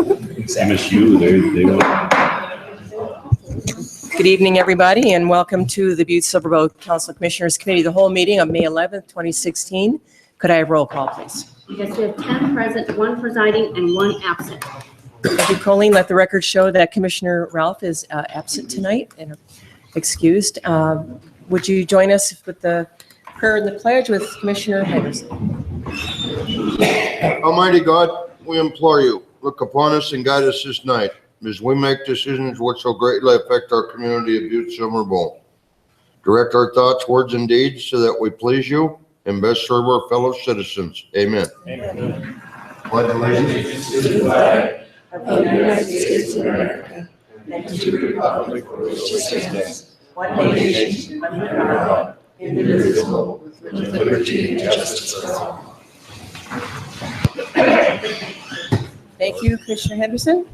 MSU, they Good evening, everybody, and welcome to the Butte-Silver Council of Commissioners Committee, the whole meeting of May 11th, 2016. Could I have roll call, please? Yes, we have 10 present, 1 presiding, and 1 absent. Thank you, Colleen. Let the record show that Commissioner Ralph is absent tonight and excused. Would you join us with the prayer and the pledge with Commissioner Henderson? Almighty God, we implore you, look upon us and guide us this night as we make decisions which so greatly affect our community of Butte-Silver Bowl. Direct our thoughts, words, and deeds so that we please you and best serve our fellow citizens. Amen. Amen. Pledge allegiance to the flag of the United States of America and to the republic for which it stands, one nation, under God, indivisible, with liberty and justice for all. Thank you, Commissioner Henderson.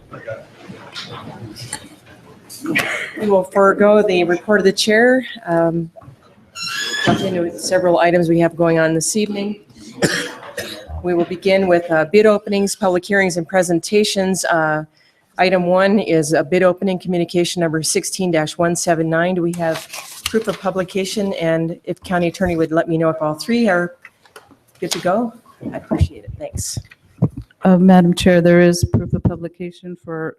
We will forego the report of the chair. Continue with several items we have going on this evening. We will begin with bid openings, public hearings, and presentations. Item 1 is a bid opening, communication number 16-179. Do we have proof of publication? And if County Attorney would let me know if all 3 are good to go, I appreciate it. Thanks. Madam Chair, there is proof of publication for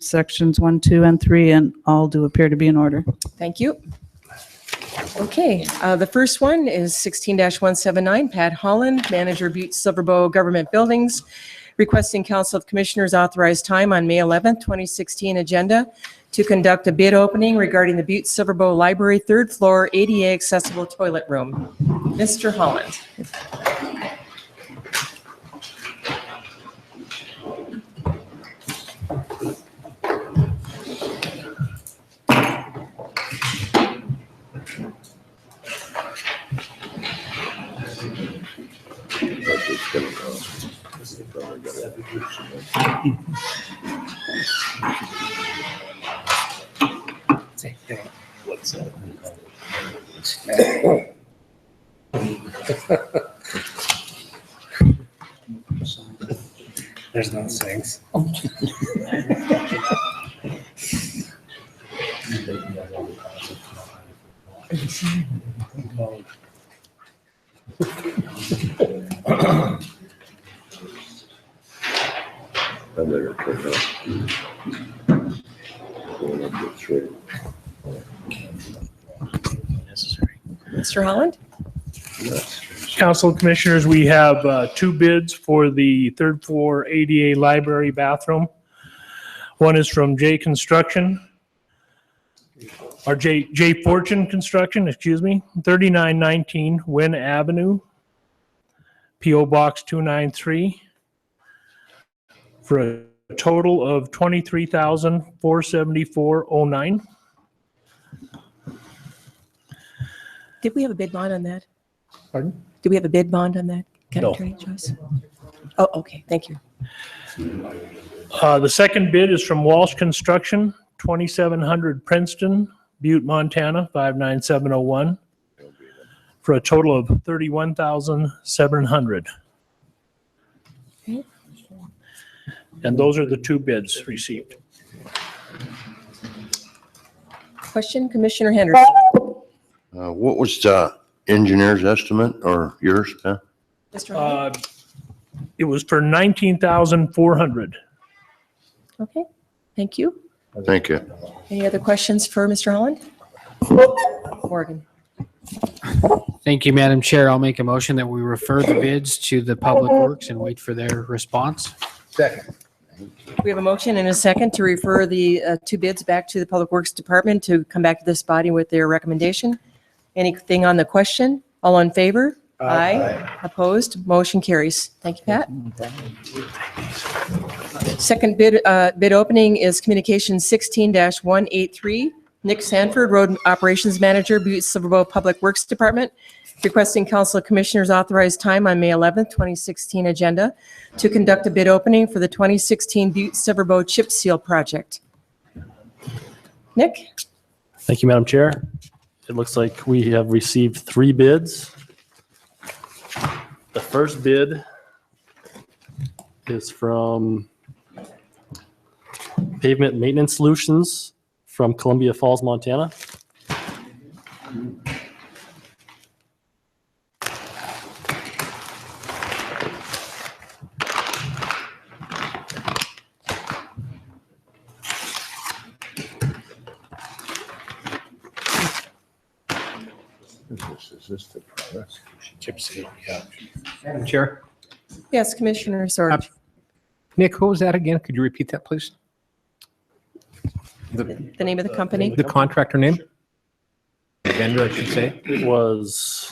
sections 1, 2, and 3, and all do appear to be in order. Thank you. Okay, the first one is 16-179, Pat Holland, Manager, Butte-Silver Government Buildings, requesting Council of Commissioners authorize time on May 11th, 2016 agenda to conduct a bid opening regarding the Butte-Silver Library 3rd floor ADA accessible toilet room. Mr. Holland. what's that? There's no things. I better turn up. Going up the tree. Mr. Holland? Yes. Council Commissioners, we have 2 bids for the 3rd floor ADA library bathroom. One is from J Fortune Construction, excuse me, 3919 Wynn Avenue, P.O. Box 293, for a total of $23,474.09. Did we have a bid bond on that? Pardon? Do we have a bid bond on that? No. Attorney Joyce? Oh, okay, thank you. The second bid is from Walsh Construction, 2700 Princeton, Butte, Montana, 59701, for a total of $31,700. Okay. And those are the 2 bids received. Question, Commissioner Henderson? What was the engineer's estimate or yours? Mr. Holland? It was for $19,400. Okay, thank you. Thank you. Any other questions for Mr. Holland? Morgan? Thank you, Madam Chair. I'll make a motion that we refer the bids to the Public Works and wait for their response. Second. We have a motion and a second to refer the 2 bids back to the Public Works Department to come back to this body with their recommendation. Anything on the question? All in favor? Aye. Opposed? Motion carries. Thank you, Pat. Second bid opening is communication 16-183. Nick Sanford, Road Operations Manager, Butte-Silver Public Works Department, requesting Council of Commissioners authorize time on May 11th, 2016 agenda to conduct a bid opening for the 2016 Butte-Silver Chip Seal Project. Nick? Thank you, Madam Chair. It looks like we have received 3 bids. The first bid is from Pavement Maintenance Solutions from Columbia Falls, Montana. Is this the product? Chip seal, yeah. Madam Chair. Yes, Commissioner Sorge. Nick, who was that again? Could you repeat that, please? The name of the company? The contractor name? The vendor, I should say. It was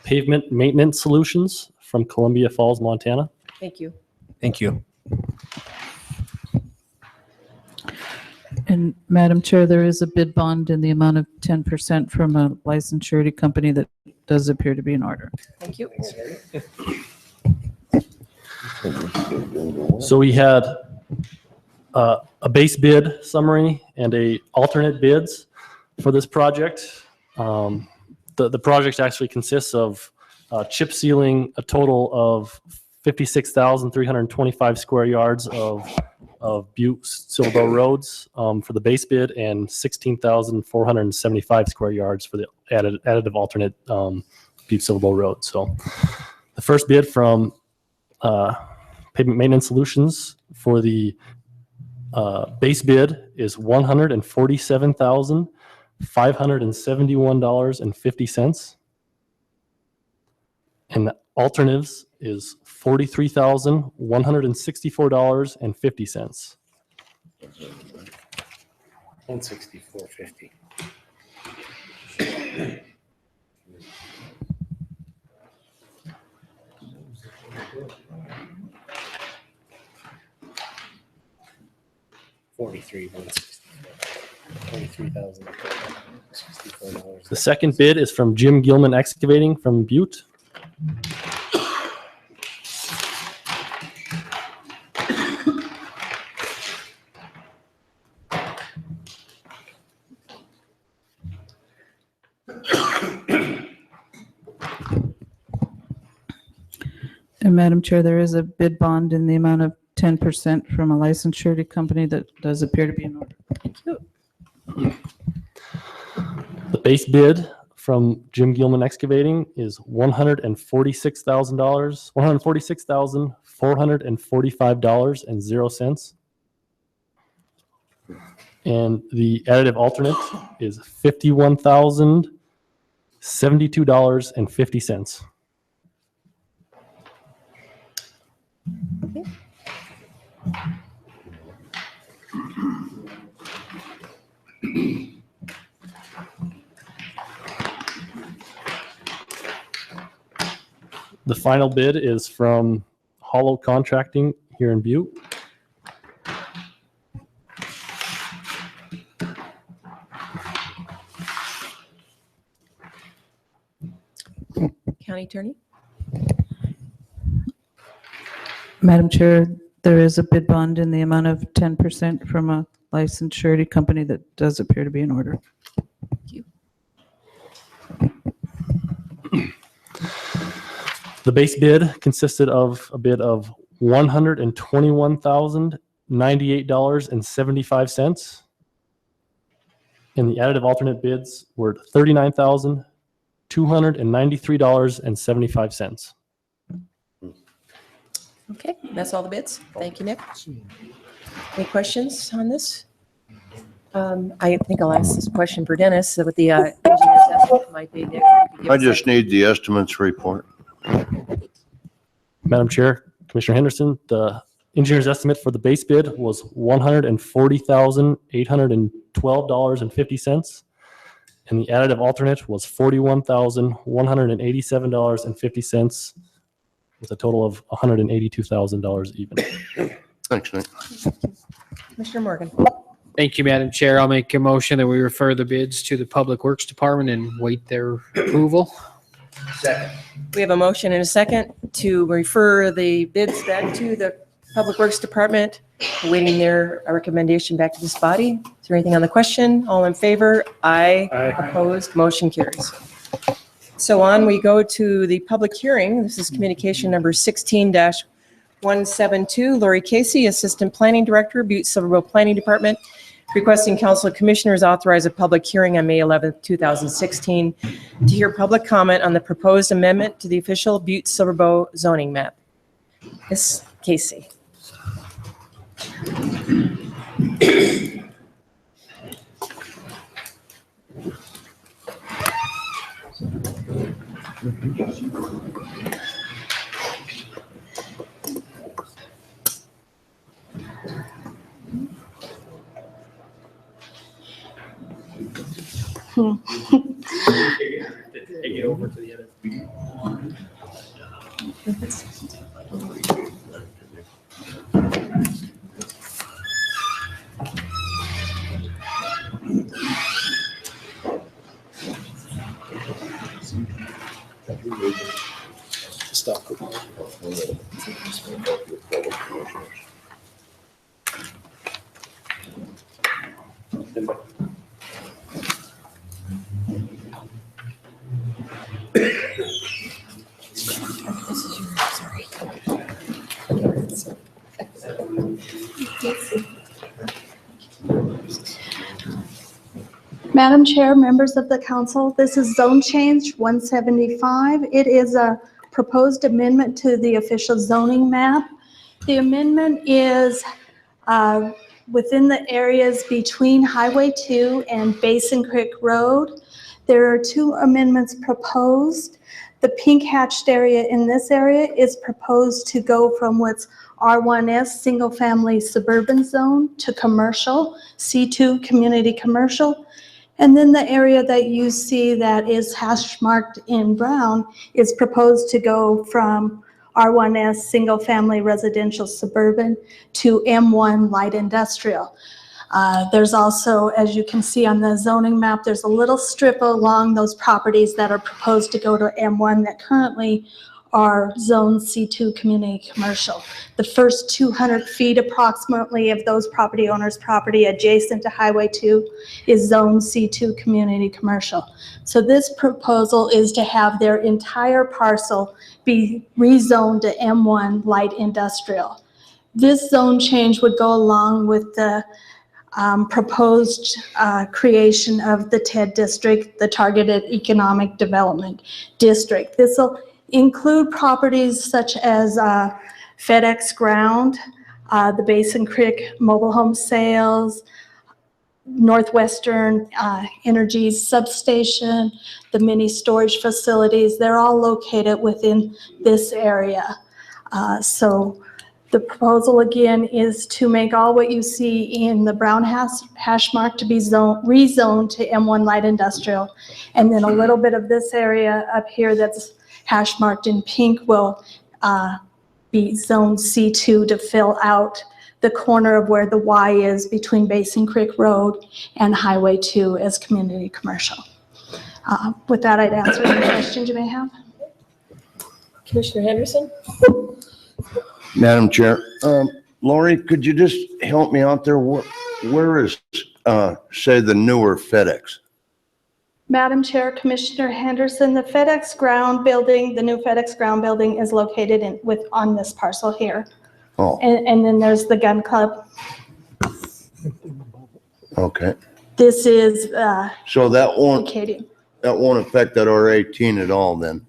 Pavement Maintenance Solutions from Columbia Falls, Montana. Thank you. Thank you. And Madam Chair, there is a bid bond in the amount of 10% from a licensed surety company that does appear to be in order. Thank you. So we had a base bid summary and a alternate bids for this project. The project actually consists of chip sealing a total of 56,325 square yards of Butte-Silver roads for the base bid and 16,475 square yards for the additive alternate Butte-Silver road. So the first bid from Pavement Maintenance Solutions for the base bid is $147,571.50. And the alternatives is $43,164.50. 164.50. $43,164. The second bid is from Jim Gilman Excavating from Butte. And Madam Chair, there is a bid bond in the amount of 10% from a licensed surety company that does appear to be in order. Thank you. The base bid from Jim Gilman Excavating is $146,000, $146,445.00. And the additive alternate is $51,072.50. The final bid is from Hollow Contracting here in Butte. County Attorney? Madam Chair, there is a bid bond in the amount of 10% from a licensed surety company that does appear to be in order. Thank you. The base bid consisted of a bid of $121,098.75. And the additive alternate bids were $39,293.75. Okay, that's all the bids. Thank you, Nick. Any questions on this? I think I'll ask this question for Dennis, what the engineer's estimate might be. Nick, if you could give I us just need the estimates report. Madam Chair, Commissioner Henderson, the engineer's estimate for the base bid was $140,812.50. And the additive alternate was $41,187.50 with a total of $182,000 even. Thanks, Nick. Commissioner Morgan. Thank you, Madam Chair. I'll make a motion that we refer the bids to the Public Works Department and wait their approval. We have a motion and a second to refer the bids back to the Public Works Department, awaiting their recommendation back to this body. Is there anything on the question? All in favor? Aye. Opposed? Motion carries. So on we go to the public hearing. This is communication number 16-179, 172, Lori Casey, Assistant Planning Director, Butte-Silver Planning Department, requesting Council of Commissioners authorize a public hearing on May 11th, 2016, to hear public comment on the proposed amendment to the official Butte-Silver zoning map. Ms. Casey. Stop. Madam Chair, members of the council, this is zone change 175. It is a proposed amendment to the official zoning map. The amendment is within the areas between Highway 2 and Basin Creek Road. There are two amendments proposed. The pink hatched area in this area is proposed to go from what's R1S, single family suburban zone, to commercial, C2 community commercial. And then the area that you see that is hash marked in brown is proposed to go from R1S, single family residential suburban, to M1 light industrial. There's also, as you can see on the zoning map, there's a little strip along those properties that are proposed to go to M1 that currently are zone C2 community commercial. The first 200 feet approximately of those property owners' property adjacent to Highway 2 is zone C2 community commercial. So this proposal is to have their entire parcel be rezoned to M1 light industrial. This zone change would go along with the proposed creation of the TED district, the Targeted Economic Development District. This will include properties such as FedEx ground, the Basin Creek mobile home sales, Northwestern Energy substation, the mini storage facilities. They're all located within this area. So the proposal again is to make all what you see in the brown hash mark to be rezoned to M1 light industrial. And then a little bit of this area up here that's hash marked in pink will be zone C2 to fill out the corner of where the Y is between Basin Creek Road and Highway 2 as community commercial. With that, I'd answer any questions you may have. Commissioner Henderson? Madam Chair, Lori, could you just help me out there? Where is, say, the newer FedEx? Madam Chair, Commissioner Henderson, the FedEx ground building, the new FedEx ground building is located on this parcel here. Oh, And then there's the gun club. okay. This is So that won't located. affect that R18 at all then?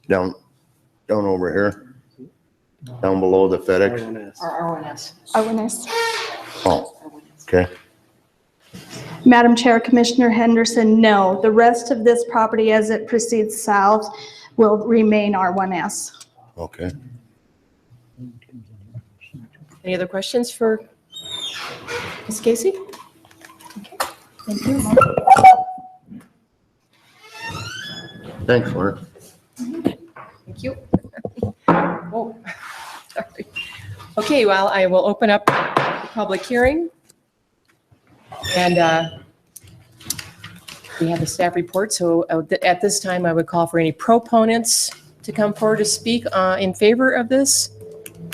Down over here? Down below the FedEx? R1S. Oh, okay. Madam Chair, Commissioner Henderson, no. The rest of this property as it proceeds south will remain R1S. Okay. Any other questions for Ms. Casey? Okay, thank you. Thanks, Lori. Thank you. Oh, sorry. Okay, well, I will open up the public hearing. And we have a staff report, so at this time, I would call for any proponents to come forward to speak in favor of this.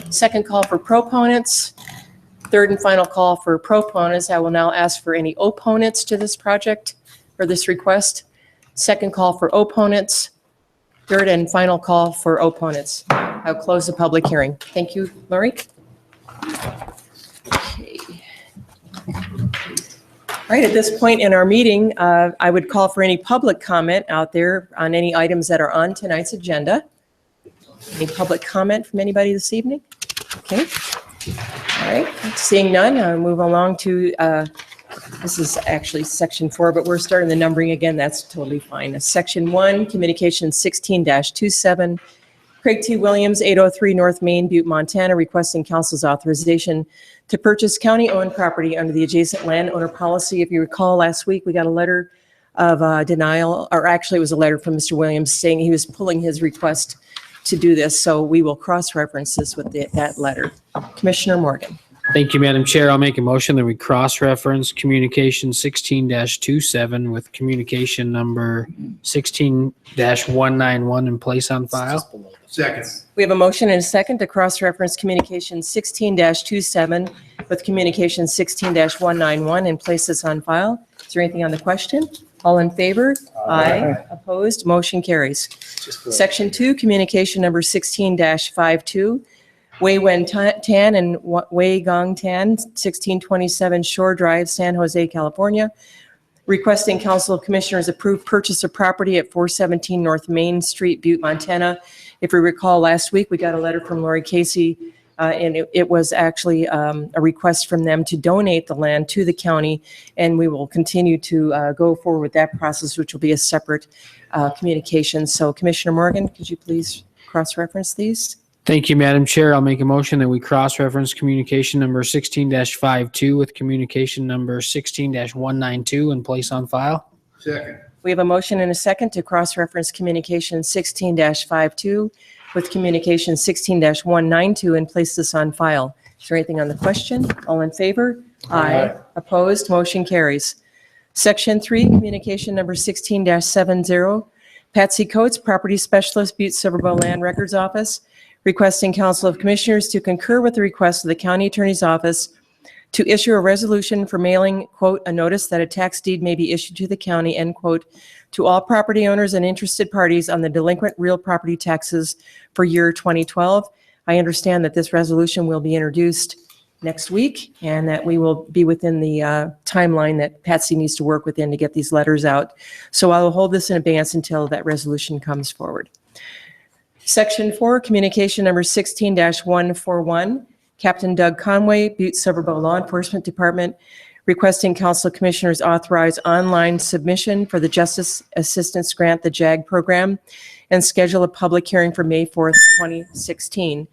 Second call for proponents. Third and final call for proponents. I will now ask for any opponents to this project or this request. Second call for opponents. Third and final call for opponents. I'll close the public hearing. Thank you, Lori. Okay. All right, at this point in our meeting, I would call for any public comment out there on any items that are on tonight's agenda. Any public comment from anybody this evening? Okay. All right, seeing none, I'll move along to, this is actually section 4, but we're starting the numbering again. That's totally fine. Section 1, Communication 16-27, Craig T. Williams, 803 North Main, Butte, Montana, requesting council's authorization to purchase county-owned property under the adjacent landowner policy. If you recall, last week, we got a letter of denial, or actually it was a letter from Mr. Williams saying he was pulling his request to do this, so we will cross-reference this with that letter. Commissioner Morgan. Thank you, Madam Chair. I'll make a motion that we cross-reference communication 16-27 with communication number 16-191 and place on file. Second. We have a motion and a second to cross-reference communication 16-27 with communication 16-191 and place this on file. Is there anything on the question? All in favor? Aye. Opposed? Motion carries. Section 2, communication number 16-52, Wei Wen Tan and Wei Gong Tan, 1627 Shore Drive, San Jose, California, requesting Council of Commissioners approve purchase of property at 417 North Main Street, Butte, Montana. If we recall, last week, we got a letter from Lori Casey, and it was actually a request from them to donate the land to the county, and we will continue to go forward with that process, which will be a separate communication. So Commissioner Morgan, could you please cross-reference these? Thank you, Madam Chair. I'll make a motion that we cross-reference communication number 16-52 with communication number 16-192 and place on file. Second. We have a motion and a second to cross-reference communication 16-52 with communication 16-192 and place this on file. Is there anything on the question? All in favor? Aye. Opposed? Motion carries. Section 3, communication number 16-70, Patsy Coates, Property Specialist, Butte-Silver Land Records Office, requesting Council of Commissioners to concur with the request of the County Attorney's Office to issue a resolution for mailing, quote, a notice that a tax deed may be issued to the county, end quote, to all property owners and interested parties on the delinquent real property taxes for year 2012. I understand that this resolution will be introduced next week and that we will be within the timeline that Patsy needs to work within to get these letters out. So I will hold this in abeyance until that resolution comes forward. Section 4, communication number 16-141, Captain Doug Conway, Butte-Silver Law Enforcement Department, requesting Council of Commissioners authorize online submission for the Justice Assistance Grant, the JAG program, and schedule a public hearing for May 4th, 2016.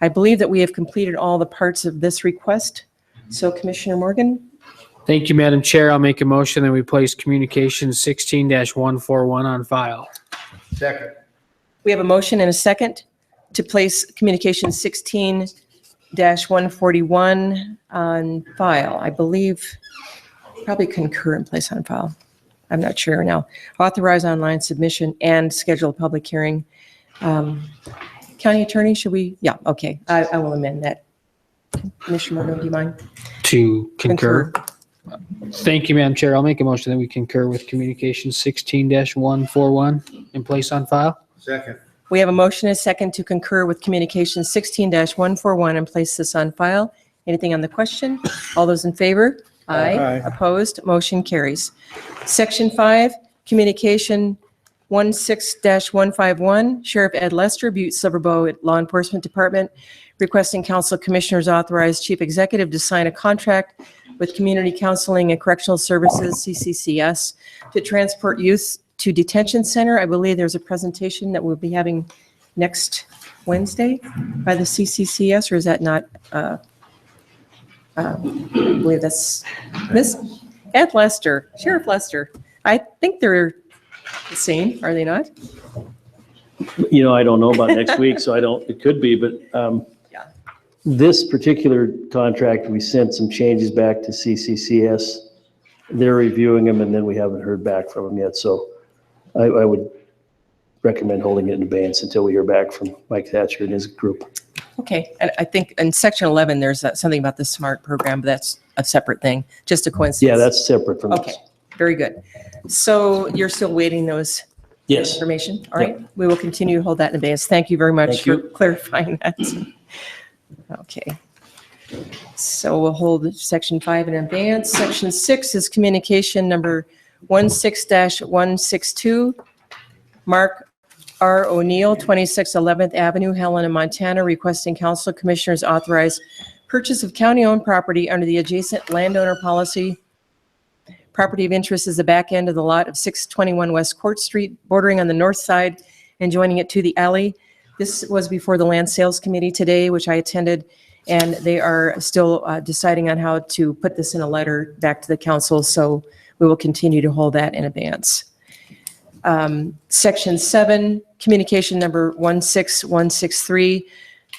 I believe that we have completed all the parts of this request. So Commissioner Morgan? Thank you, Madam Chair. I'll make a motion that we place communication 16-141 on file. Second. We have a motion and a second to place communication 16-141 on file. I believe probably concur and place on file. I'm not sure now. Authorize online submission and schedule a public hearing. County Attorney, should we? Yeah, okay. I will amend that. Commissioner Morgan, do you mind? To concur. Thank you, Madam Chair. I'll make a motion that we concur with communication 16-141 and place on file. Second. We have a motion and a second to concur with communication 16-141 and place this on file. Anything on the question? All those in favor? Aye. Opposed? Motion carries. Section 5, communication 16-151, Sheriff Ed Lester, Butte-Silver Law Enforcement Department, requesting Council of Commissioners authorize Chief Executive to sign a contract with Community Counseling and Correctional Services, CCCS, to transport youth to detention center. I believe there's a presentation that we'll be having next Wednesday by the CCCS, or is that not? I believe that's Miss Ed Lester, Sheriff Lester. I think they're the same, are they not? You know, I don't know about next week, so it could be, but Yeah. this particular contract, we sent some changes back to CCCS. They're reviewing them, and then we haven't heard back from them yet, so I would recommend holding it in abeyance until we hear back from Mike Thatcher and his group. Okay, and I think in section 11, there's something about the SMART program, but that's a separate thing, just a coincidence. Yeah, that's separate from Okay, this. very good. So you're still waiting those Yes. information? All right, we will continue to hold that in abeyance. Thank you very much Thank for you. clarifying that. Okay. So we'll hold section 5 in abeyance. Section 6 is communication number 16-162. Mark R. O'Neill, 26 11th Avenue, Helena, Montana, requesting council commissioners authorize purchase of county-owned property under the adjacent landowner policy. Property of interest is the back end of the lot of 621 West Court Street, bordering on the north side and joining it to the alley. This was before the Land Sales Committee today, which I attended, and they are still deciding on how to put this in a letter back to the council, so we will continue to hold that in abeyance. Section 7, communication number 16163,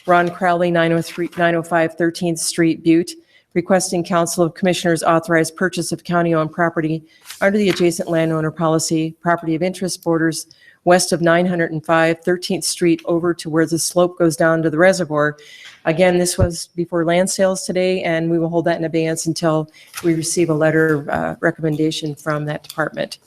Ron Crowley, 905 13th Street, Butte, requesting Council of Commissioners authorize purchase of county-owned property under the adjacent landowner policy. Property of interest borders west of 905 13th Street over to where the slope goes down to the reservoir. Again, this was before land sales today, and we will hold that in abeyance until we receive a letter of recommendation from that department.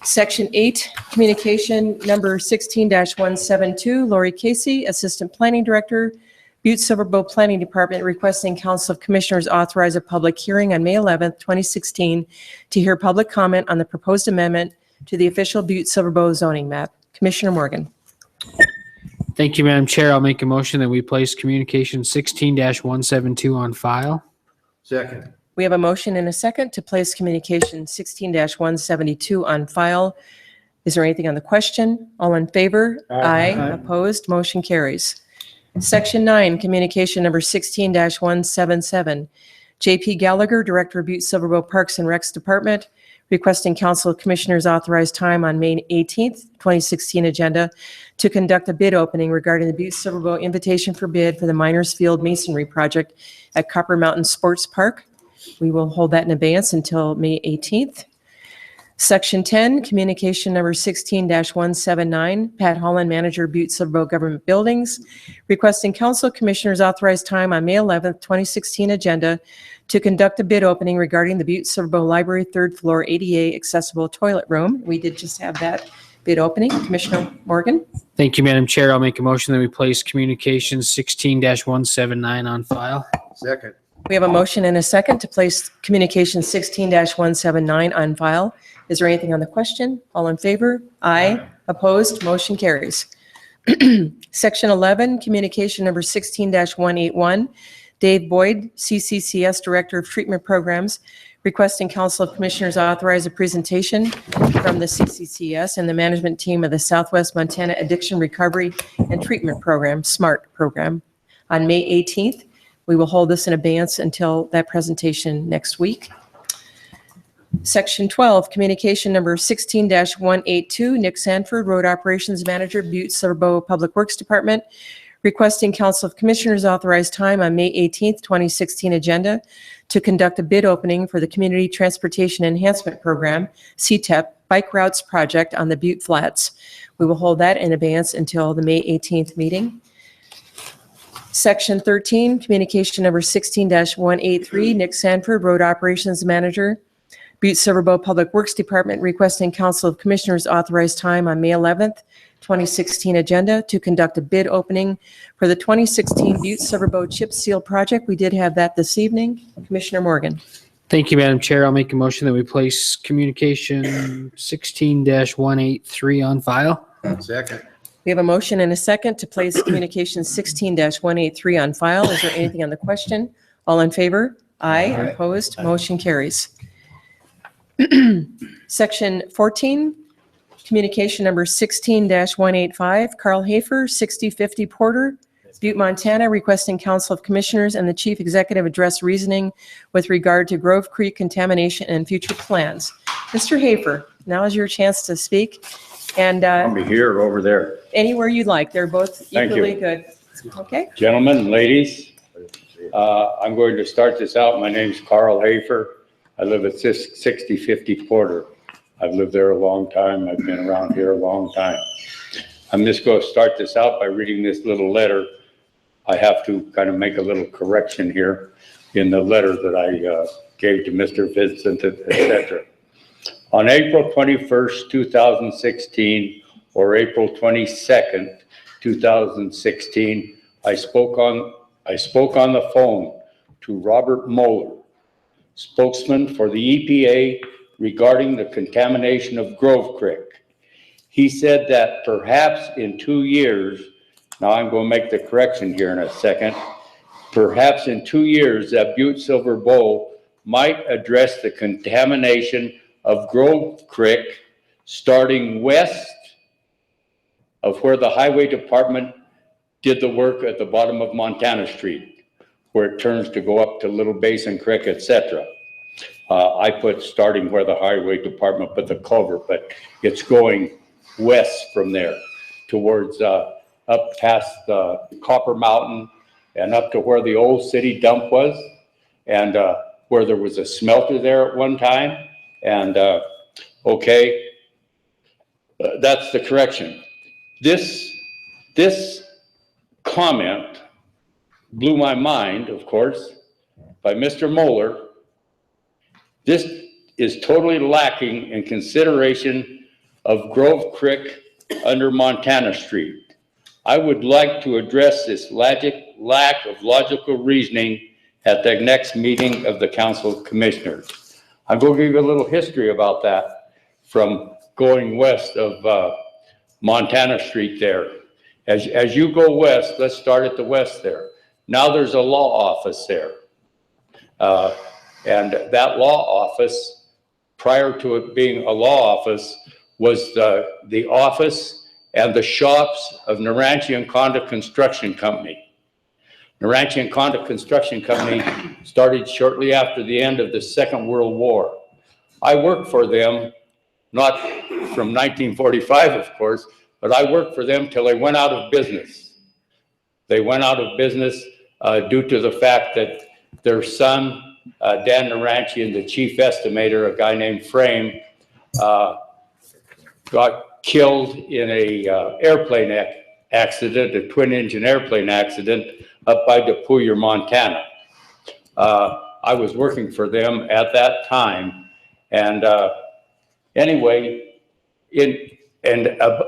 Section 8, communication number 16-172, Lori Casey, Assistant Planning Director, Butte-Silver Bow Planning Department, requesting Council of Commissioners authorize a public hearing on May 11th, 2016 to hear public comment on the proposed amendment to the official Butte-Silver Bow zoning map. Commissioner Morgan. Thank you, Madam Chair. I'll make a motion that we place communication 16-172 on file. Second. We have a motion and a second to place communication 16-172 on file. Is there anything on the question? All in favor? Aye. Opposed? Motion carries. Section 9, communication number 16-177. J.P. Gallagher, Director of Butte-Silver Bow Parks and Recs Department, requesting Council of Commissioners authorize time on May 18th, 2016 agenda to conduct a bid opening regarding the Butte-Silver Bow invitation for bid for the Miners Field Masonry Project at Copper Mountain Sports Park. We will hold that in abeyance until May 18th. Section 10, communication number 16-179, Pat Holland, Manager, Butte-Silver Bow Government Buildings, requesting Council Commissioners authorize time on May 11th, 2016 agenda to conduct a bid opening regarding the Butte-Silver Bow Library 3rd floor ADA accessible toilet room. We did just have that bid opening. Commissioner Morgan. Thank you, Madam Chair. I'll make a motion that we place communication 16-179 on file. Second. We have a motion and a second to place communication 16-179 on file. Is there anything on the question? All in favor? Aye. Opposed? Motion carries. Section 11, communication number 16-181, Dave Boyd, CCCS Director of Treatment Programs, requesting Council of Commissioners authorize a presentation from the CCCS and the management team of the Southwest Montana Addiction Recovery and Treatment Program, SMART program, on May 18th. We will hold this in abeyance until that presentation next week. Section 12, communication number 16-182, Nick Sanford, Road Operations Manager, Butte-Silver Bow Public Works Department, requesting Council of Commissioners authorize time on May 18th, 2016 agenda to conduct a bid opening for the Community Transportation Enhancement Program, CTEP, Bike Routes Project on the Butte Flats. We will hold that in abeyance until the May 18th meeting. Section 13, communication number 16-183, Nick Sanford, Road Operations Manager, Butte-Silver Bow Public Works Department, requesting Council of Commissioners authorize time on May 11th, 2016 agenda to conduct a bid opening for the 2016 Butte-Silver Bow Chip Seal Project. We did have that this evening. Commissioner Morgan. Thank you, Madam Chair. I'll make a motion that we place communication 16-183 on file. Second. We have a motion and a second to place communication 16-183 on file. Is there anything on the question? All in favor? Aye. Opposed? Motion carries. Section 14, communication number 16-185, Carl Hafer, 6050 Porter, Butte, Montana, requesting Council of Commissioners and the Chief Executive address reasoning with regard to Grove Creek contamination and future plans. Mr. Hafer, now is your chance to speak. And I'll be here or over there. Anywhere you'd like. They're both Thank equally you. good. Okay. Gentlemen and ladies, I'm going to start this out. My name's Carl Hafer. I live at 6050 Porter. I've lived there a long time. I've been around here a long time. I'm just going to start this out by reading this little letter. I have to kind of make a little correction here in the letter that I gave to Mr. Vincent, etc. On April 21st, 2016, or April 22nd, 2016, I spoke on the phone to Robert Moeller, spokesman for the EPA regarding the contamination of Grove Creek. He said that perhaps in 2 years, now I'm going to make the correction here in a second, perhaps in 2 years that Butte-Silver Bowl might address the contamination of Grove Creek starting west of where the highway department did the work at the bottom of Montana Street, where it turns to go up to Little Basin Creek, etc. I put starting where the highway department put the culvert, but it's going west from there towards up past Copper Mountain and up to where the old city dump was, and where there was a smelter there at one time. And okay, that's the correction. This comment blew my mind, of course, by Mr. Moeller. This is totally lacking in consideration of Grove Creek under Montana Street. I would like to address this lack of logical reasoning at the next meeting of the Council of Commissioners. I'm going to give you a little history about that from going west of Montana Street there. As you go west, let's start at the west there. Now there's a law office there. And that law office, prior to it being a law office, was the office and the shops of Naranchi and Conda Construction Company. Naranchi and Conda Construction Company started shortly after the end of the Second World War. I worked for them, not from 1945, of course, but I worked for them till they went out of business. They went out of business due to the fact that their son, Dan Naranchi, and the chief estimator, a guy named Frame, got killed in a airplane accident, a twin-engine airplane accident up by DePuyer, Montana. I was working for them at that time, and anyway,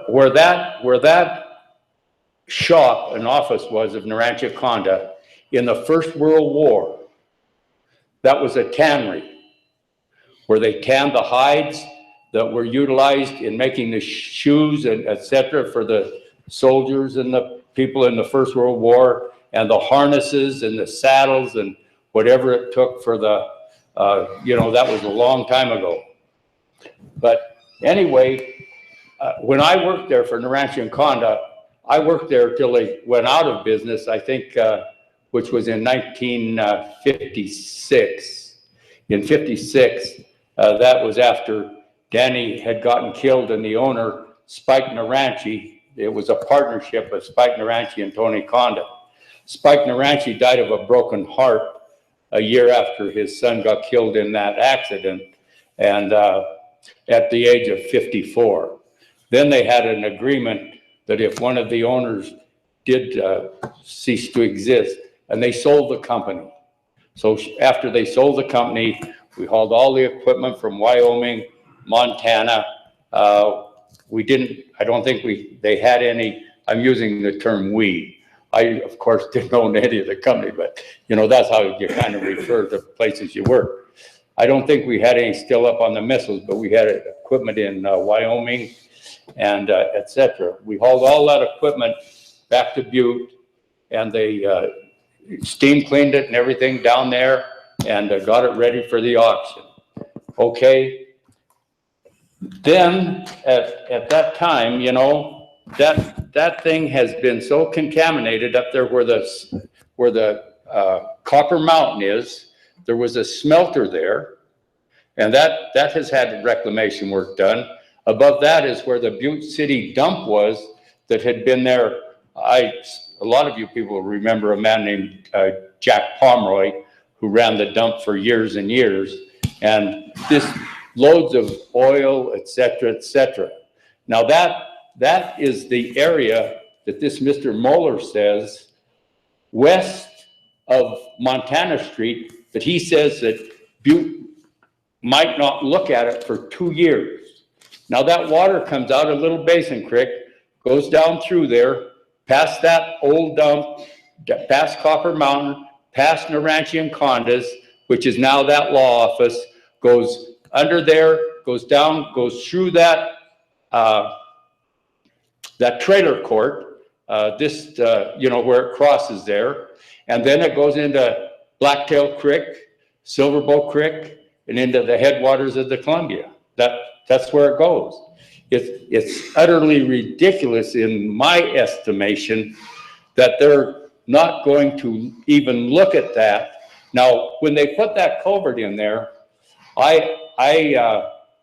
where that shop and office was of Naranchi Conda in the First World War, that was a tannery where they tanned the hides that were utilized in making the shoes and etc. for the soldiers and the people in the First World War, and the harnesses and the saddles and whatever it took for the, that was a long time ago. But anyway, when I worked there for Naranchi and Conda, I worked there till they went out of business, I think, which was in 1956. In 56, that was after Danny had gotten killed, and the owner, Spike Naranchi, it was a partnership of Spike Naranchi and Tony Conda. Spike Naranchi died of a broken heart a year after his son got killed in that accident, and at the age of 54. Then they had an agreement that if one of the owners did cease to exist, and they sold the company. So after they sold the company, we hauled all the equipment from Wyoming, Montana. I don't think they had any, I'm using the term we. I, of course, didn't own any of the company, but that's how you kind of refer to places you work. I don't think we had any still up on the missiles, but we had equipment in Wyoming and etc. We hauled all that equipment back to Butte, and they steam cleaned it and everything down there, and got it ready for the auction. Okay. Then at that time, that thing has been so contaminated up there where the Copper Mountain is. There was a smelter there, and that has had reclamation work done. Above that is where the Butte City dump was that had been there. A lot of you people remember a man named Jack Pomeroy, who ran the dump for years and years, and this loads of oil, etc., etc. Now that is the area that this Mr. Moeller says west of Montana Street, that he says that Butte, might not look at it for 2 years. Now that water comes out of Little Basin Creek, goes down through there, past that old dump, past Copper Mountain, past Naranchi and Condas, which is now that law office, goes under there, goes down, goes through that, that trailer court, you know, where it crosses there. And then it goes into Blacktail Creek, Silverbow Creek, and into the headwaters of the Columbia. That's where it goes. It's utterly ridiculous in my estimation that they're not going to even look at that. Now, when they put that culvert in there, I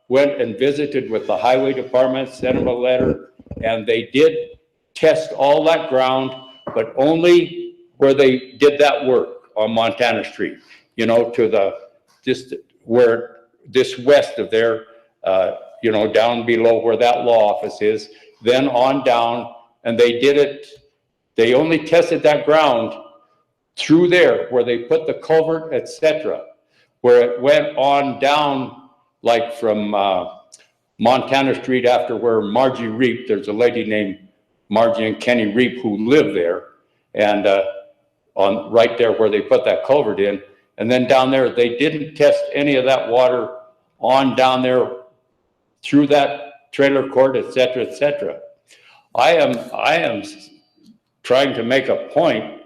went and visited with the highway department, sent them a letter, and they did test all that ground, but only where they did that work on Montana Street, you know, to the, just where this west of there, you know, down below where that law office is, then on down, and they did it, they only tested that ground through there where they put the culvert, etc., where it went on down, like from Montana Street after where Margie Reap, there's a lady named Margie and Kenny Reap who live there, and on right there where they put that culvert in, and then down there, they didn't test any of that water on down there through that trailer court, etc., etc. I am trying to make a point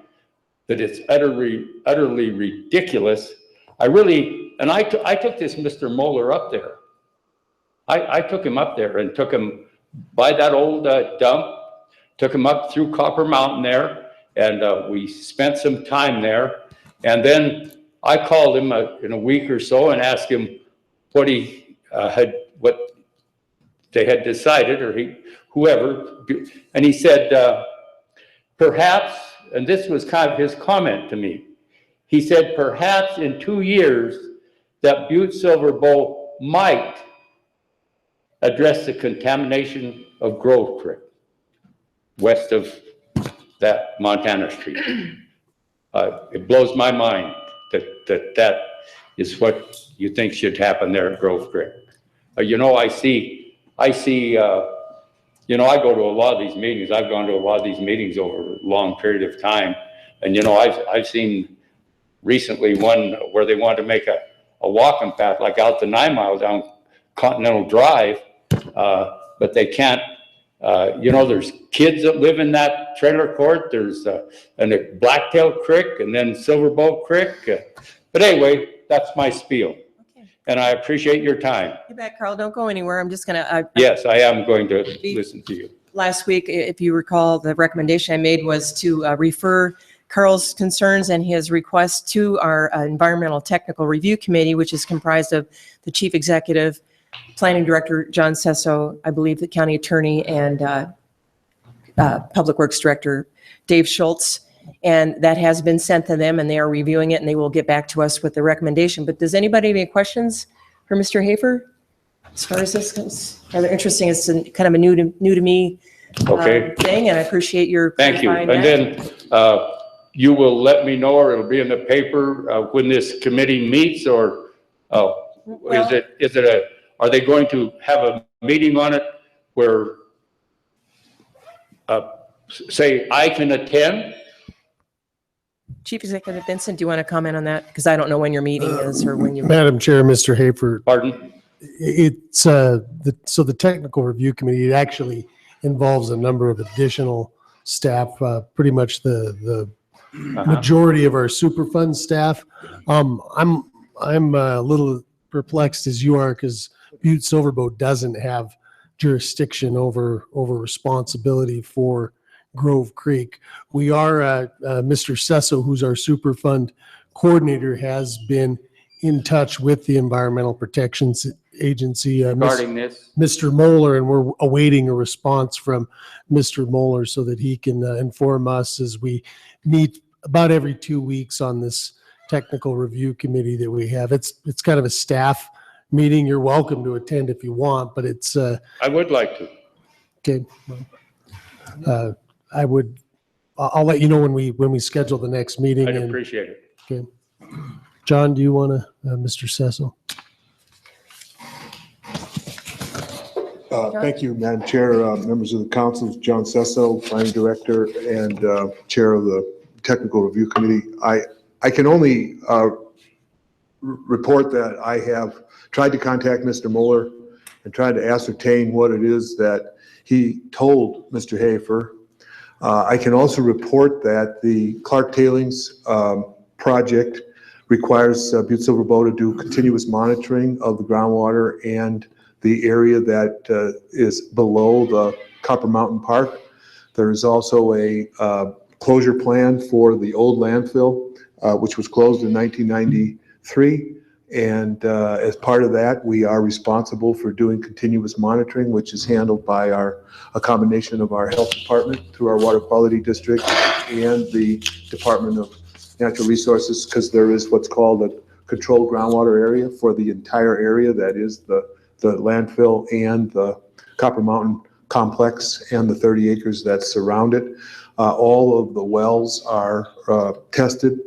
that it's utterly ridiculous. I took this Mr. Moeller up there. I took him up there and took him by that old dump, took him up through Copper Mountain there, and we spent some time there. And then I called him in a week or so and asked him what they had decided, or whoever, and he said, perhaps, and this was kind of his comment to me, he said, perhaps in 2 years that Butte-Silver Bowl might address the contamination of Grove Creek, west of that Montana Street. It blows my mind that is what you think should happen there at Grove Creek. You know, I see, you know, I go to a lot of these meetings. I've gone to a lot of these meetings over a long period of time. And, you know, I've seen recently one where they wanted to make a walking path, like out to 9 miles down Continental Drive, but they can't, you know, there's kids that live in that trailer court. There's and a Blacktail Creek and then Silverbow Creek. But anyway, that's my spiel. And I appreciate your time. You bet, Carl. Don't go anywhere. I'm just going to. Yes, I am going to listen to you. Last week, if you recall, the recommendation I made was to refer Carl's concerns and his request to our Environmental Technical Review Committee, which is comprised of the Chief Executive, Planning Director John Sesso, I believe the County Attorney, and Public Works Director Dave Schultz. And that has been sent to them, and they are reviewing it, and they will get back to us with the recommendation. But does anybody have any questions for Mr. Hafer as far as this goes? Rather interesting. It's kind of a new to me thing, and I appreciate your thank you. And then you will let me know, or it'll be in the paper when this committee meets, or are they going to have a meeting on it where say I can attend? Chief Executive Vincent, do you want to comment on that? Because I don't know when your meeting is or when you. Madam Chair, Mr. Hafer. Pardon? It's so the Technical Review Committee, it actually involves a number of additional staff, pretty much the majority of our Superfund staff. I'm a little perplexed as you are, because Butte-Silver doesn't have jurisdiction over responsibility for Grove Creek. We are, Mr. Sesso, who's our Superfund coordinator, has been in touch with the Environmental Protection Agency, regarding this, Mr. Moeller, and we're awaiting a response from Mr. Moeller so that he can inform us as we meet about every 2 weeks on this technical review committee that we have. It's kind of a staff meeting. You're welcome to attend if you want, but it's I would like to. Okay. I'll let you know when we schedule the next meeting. I'd appreciate it. Okay. John, do you want to, Mr. Cecil? Thank you, Madam Chair, members of the council, John Sesso, Planning Director and Chair of the Technical Review Committee. I can only report that I have tried to contact Mr. Mueller and tried to ascertain what it is that he told Mr. Hafer. I can also report that the Clark Tailings project requires Butte-Silver Bow to do continuous monitoring of the groundwater and the area that is below the Copper Mountain Park. There is also a closure plan for the old landfill, which was closed in 1993. And as part of that, we are responsible for doing continuous monitoring, which is handled by a combination of our health department through our water quality district and the Department of Natural Resources, because there is what's called a controlled groundwater area for the entire area. That is the landfill and the Copper Mountain complex and the 30 acres that surround it. All of the wells are tested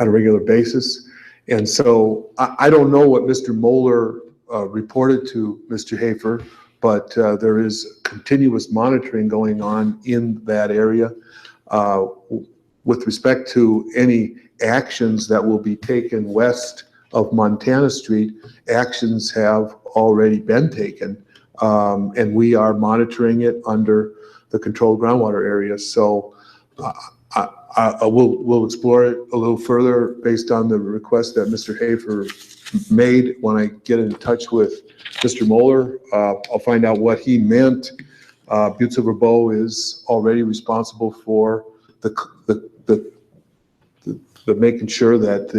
on a regular basis. And so I don't know what Mr. Moeller reported to Mr. Hafer, but there is continuous monitoring going on in that area. With respect to any actions that will be taken west of Montana Street, actions have already been taken, and we are monitoring it under the controlled groundwater area. So we'll explore it a little further based on the request that Mr. Hafer made. When I get in touch with Mr. Moeller, I'll find out what he meant. Butte-Silver Bow is already responsible for the making sure that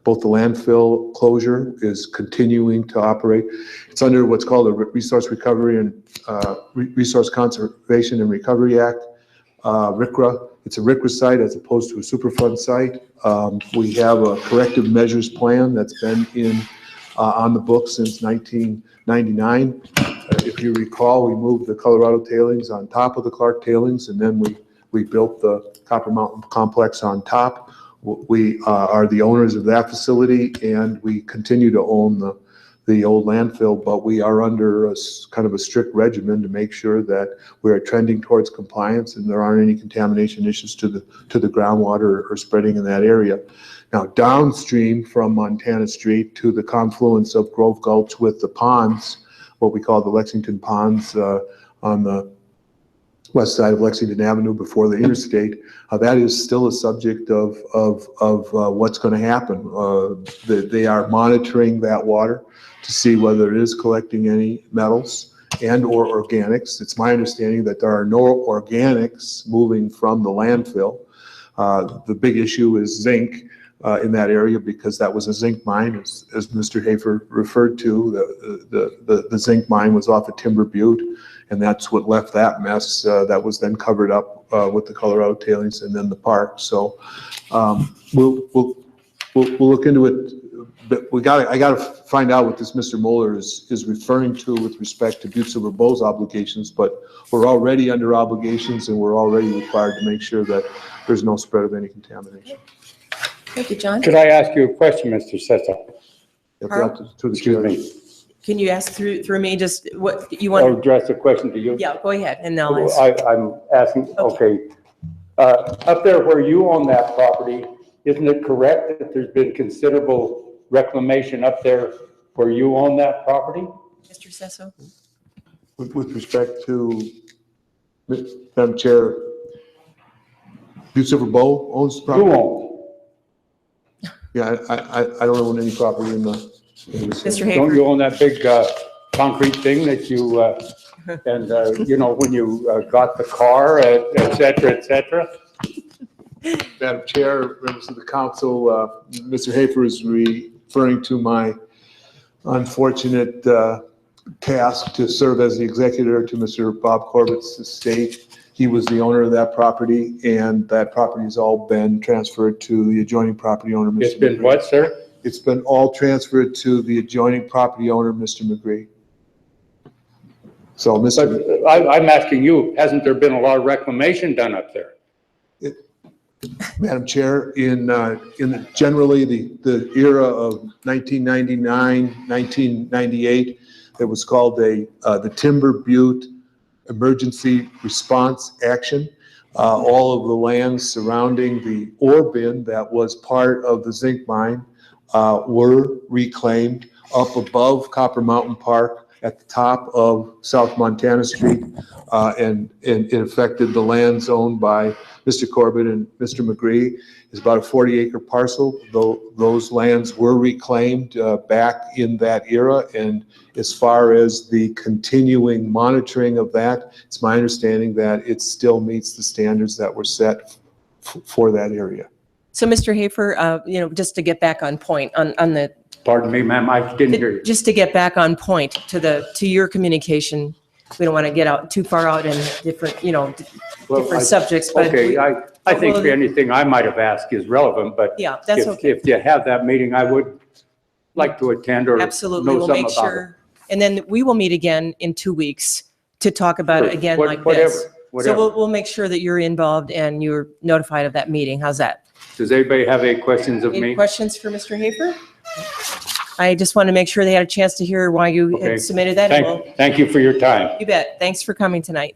both the landfill closure is continuing to operate. It's under what's called a Resource Recovery and Resource Conservation and Recovery Act, RCRA. It's a RCRA site as opposed to a Superfund site. We have a corrective measures plan that's been on the books since 1999. If you recall, we moved the Colorado tailings on top of the Clark tailings, and then we built the Copper Mountain complex on top. We are the owners of that facility, and we continue to own the old landfill, but we are under kind of a strict regimen to make sure that we are trending towards compliance and there aren't any contamination issues to the groundwater or spreading in that area. Now, downstream from Montana Street to the confluence of Grove Gulch with the ponds, what we call the Lexington Ponds on the west side of Lexington Avenue before the interstate, that is still a subject of what's going to happen. They are monitoring that water to see whether it is collecting any metals and or organics. It's my understanding that there are no organics moving from the landfill. The big issue is zinc in that area because that was a zinc mine, as Mr. Hafer referred to. The zinc mine was off of Timber Butte, and that's what left that mess that was then covered up with the Colorado tailings and then the park. So we'll look into it. But I got to find out what this Mr. Mueller is referring to with respect to Butte-Silver Bow's obligations, but we're already under obligations and we're already required to make sure that there's no spread of any contamination. Thank you, John. Could I ask you a question, Mr. Sessa? Excuse me. Can you ask through me just what you I'll want? address the question to you. Yeah, go ahead, and now I'll I'm asking, okay. Up there where you own that property, isn't it correct that there's been considerable reclamation up there where you own that property? Mr. Sesso? With respect to, Madam Chair, Butte-Silver Bow owns the property? You own. Yeah, I don't own any property in the Mr. Hafer? Don't you own that big concrete thing that you, and you know, when you got the car, et cetera, Madam Chair, members of the council, Mr. Hafer is referring to my unfortunate task to serve as the executor to Mr. Bob Corbett's estate. He was the owner of that property, and that property has all been transferred to the adjoining property owner, Mr. It's been McGree. what, sir? It's been all transferred to the adjoining property owner, Mr. McGree. So, I'm asking you, hasn't there been a lot of reclamation done up there? Madam Chair, generally the era of 1999, 1998, It was called the Timber Butte Emergency Response Action. All of the lands surrounding the ore bin that was part of the zinc mine were reclaimed up above Copper Mountain Park at the top of South Montana Street, and it affected the lands owned by Mr. Corbett and Mr. McGree. It's about a 40-acre parcel. Those lands were reclaimed back in that era, and as far as the continuing monitoring of that, it's my understanding that it still meets the standards that were set for that area. So, Mr. Hafer, just to get back on point on the. Pardon me, ma'am, I didn't hear you. Just to get back on point to your communication, we don't want to get out too far out in different, different subjects. But okay, I think anything I might have asked is relevant, but yeah, that's okay. If you have that meeting, I would like to attend or absolutely, know we'll something make about sure, and then we will meet again in 2 weeks to talk about it again like this. Whatever. So we'll make sure that you're involved and you're notified of that meeting. How's that? Does anybody have any questions of me? Any questions for Mr. Hafer? I just want to make sure they had a chance to hear why you had submitted that. Thank you for your time. You bet. Thanks for coming tonight.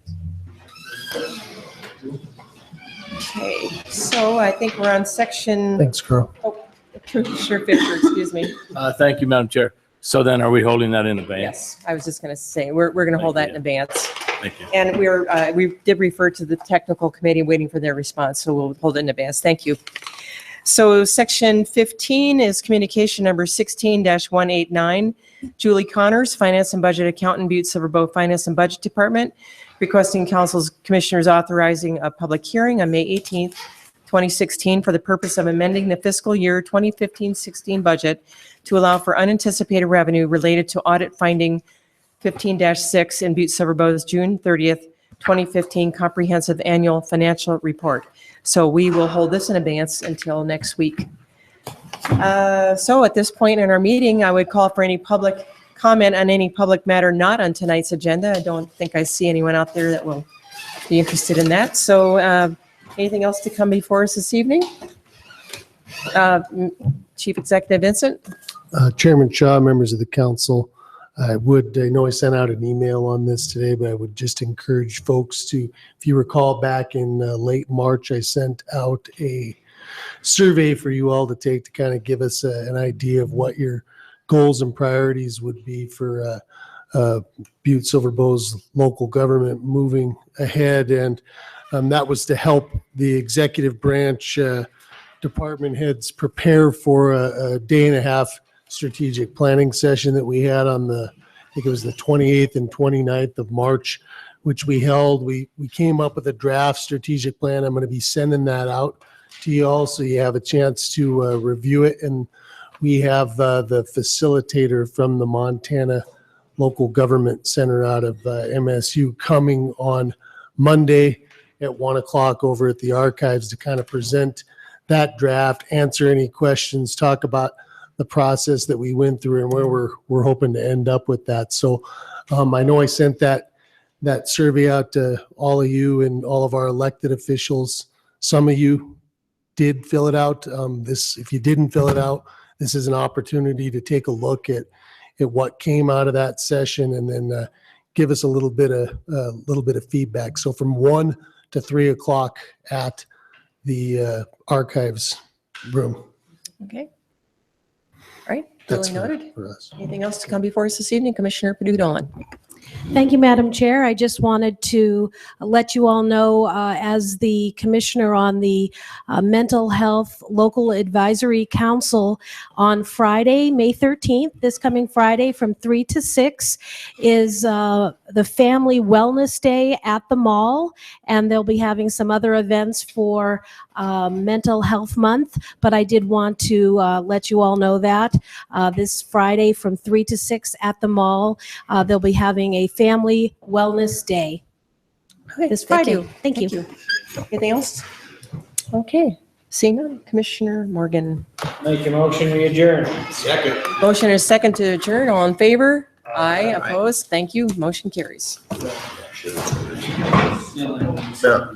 Okay, so I think we're on section. Thanks, Carl. Oh, Commissioner Fisher, excuse me. Thank you, Madam Chair. So then are we holding that in advance? Yes, I was just going to say, we're going to hold that in advance. Thank you. And we did refer to the technical committee waiting for their response, so we'll hold it in advance. Thank you. So section 15 is communication number 16-189. Julie Connors, Finance and Budget Accountant, Butte-Silver Bow Finance and Budget Department, requesting council's commissioners authorizing a public hearing on May 18th, 2016 for the purpose of amending the fiscal year 2015-16 budget to allow for unanticipated revenue related to audit finding 15-6 in Butte-Silver Bow's June 30th, 2015 comprehensive annual financial report. So we will hold this in advance until next week. So at this point in our meeting, I would call for any public comment on any public matter not on tonight's agenda. I don't think I see anyone out there that will be interested in that. So anything else to come before us this evening? Chief Executive Vincent? Chairman Shaw, members of the council, I know I sent out an email on this today, but I would just encourage folks to, if you recall back in late March, I sent out a survey for you all to take to kind of give us an idea of what your goals and priorities would be for Butte-Silver Bow's local government moving ahead. And that was to help the executive branch department heads prepare for a day-and-a-half strategic planning session that we had on I think it was the 28th and 29th of March, which we held. We came up with a draft strategic plan. I'm going to be sending that out to you all so you have a chance to review it. And we have the facilitator from the Montana Local Government Center out of MSU coming on Monday at 1 o'clock over at the archives to kind of present that draft, answer any questions, talk about the process that we went through and where we're hoping to end up with that. So I know I sent that survey out to all of you and all of our elected officials. Some of you did fill it out. If you didn't fill it out, this is an opportunity to take a look at what came out of that session and then give us a little bit of feedback. So from 1 to 3 o'clock at the archives room. Okay. All right, That's duly noted. for us. Anything else to come before us this evening? Commissioner Padu-Dolan. Thank you, Madam Chair. I just wanted to let you all know, as the commissioner on the Mental Health Local Advisory Council, on Friday, May 13th, this coming Friday from 3 to 6 is the Family Wellness Day at the mall, and they'll be having some other events for Mental Health Month, but I did want to let you all know that this Friday from 3 to 6 at the mall, they'll be having a Family Wellness Day this Friday. Thank you. Anything else? Okay, seeing none. Commissioner Morgan. Make a motion, we adjourn. Second. Motion is second to adjourn. All in favor? Aye. Opposed? Thank you. Motion carries. Yeah.